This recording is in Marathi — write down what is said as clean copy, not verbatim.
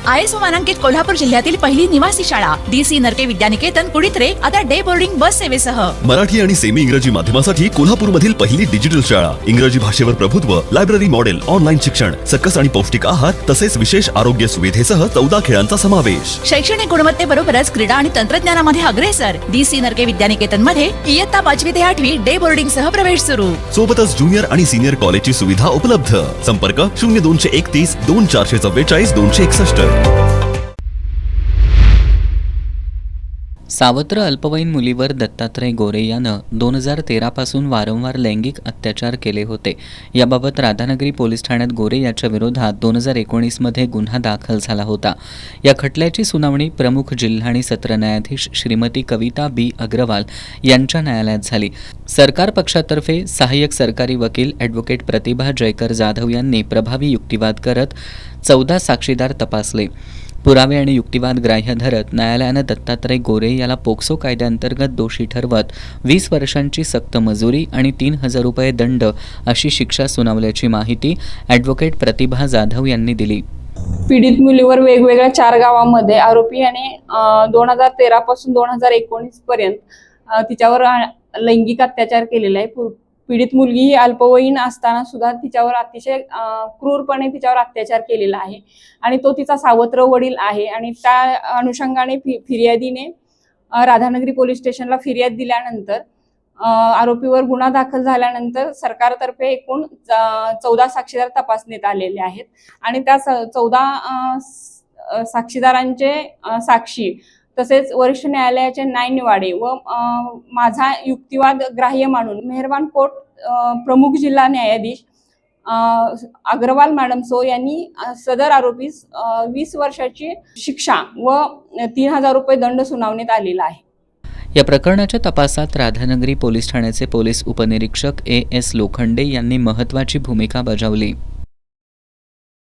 ISO मानांकित कोल्हापूर जिल्ह्यातील पहिली निवासी शाळा DC नरके विद्यानिकेतन कुडीत्रे आता डे बोर्डिंग बस सेवेसह मराठी आणि सेमी इंग्रजी माध्यमासाठी कोल्हापूरमधील पहिली डिजिटल शाळा. इंग्रजी भाषेवर प्रभुत्व, लायब्ररी मॉडेल, ऑनलाईन शिक्षण, सकस आणि पौष्टिक आहार तसेच विशेष आरोग्य सुविधेसह 14 खेळांचा समावेश. शैक्षणिक गुणवत्तेबरोबरच क्रीडा आणि तंत्रज्ञानामध्ये अग्रेसर DC नरके विद्यानिकेतन मध्ये इयत्ता 5वी ते 8वी डे बोर्डिंग सह प्रवेश सुरू. सोबतच ज्युनियर आणि सिनियर कॉलेजची सुविधा उपलब्ध. संपर्क 0231 2444 261. सावत्र अल्पवयीन मुलीवर दत्तात्रय गोरे यानं 2013 पासून वारंवार लैंगिक अत्याचार केले होते. याबाबत राधानगरी पोलीस ठाण्यात गोरे याच्या विरोधात 2019 मध्ये गुन्हा दाखल झाला होता. या खटल्याची सुनावणी प्रमुख जिल्हा आणि सत्र न्यायाधीश श्रीमती कविता बी अग्रवाल यांच्या न्यायालयात झाली. सरकार पक्षातर्फे सहाय्यक सरकारी वकील ॲडव्होकेट प्रतिभा जयकर जाधव यांनी प्रभावी युक्तिवाद करत 14 साक्षीदार तपासले. पुरावे आणि युक्तिवाद ग्राह्य धरत न्यायालयानं दत्तात्रय गोरे याला पोक्सो कायद्याअंतर्गत दोषी ठरवत 20 वर्षांची सक्त मजुरी आणि 3,000 रुपये दंड अशी शिक्षा सुनावल्याची माहिती ॲडव्होकेट प्रतिभा जाधव यांनी दिली. पीडित मुलीवर वेगवेगळ्या 4 गावांमध्ये आरोपी याने 2013 पासून 2019 पर्यंत तिच्यावर लैंगिक अत्याचार केलेला आहे. पीडित मुलगी ही अल्पवयीन असताना सुद्धा तिच्यावर अतिशय क्रूरपणे तिच्यावर अत्याचार केलेला आहे आणि तो तिचा सावत्र वडील आहे. आणि त्या अनुषंगाने फिर्यादीने राधानगरी पोलीस स्टेशनला फिर्याद दिल्यानंतर आरोपीवर गुन्हा दाखल झाल्यानंतर सरकारतर्फे एकूण 14 साक्षीदार तपासण्यात आलेले आहेत आणि त्या 14 साक्षीदारांचे साक्षी तसेच वरिष्ठ न्यायालयाचे न्यायनिवाडे व माझा युक्तिवाद ग्राह्य मानून मेहरबान कोर्ट प्रमुख जिल्हा न्यायाधीश अग्रवाल मॅडम सो यांनी सदर आरोपीस 20 वर्षाची शिक्षा व 3,000 रुपये दंड सुनावण्यात आलेला आहे. या प्रकरणाच्या तपासात राधानगरी पोलीस ठाण्याचे पोलीस उपनिरीक्षक AS लोखंडे यांनी महत्त्वाची भूमिका बजावली.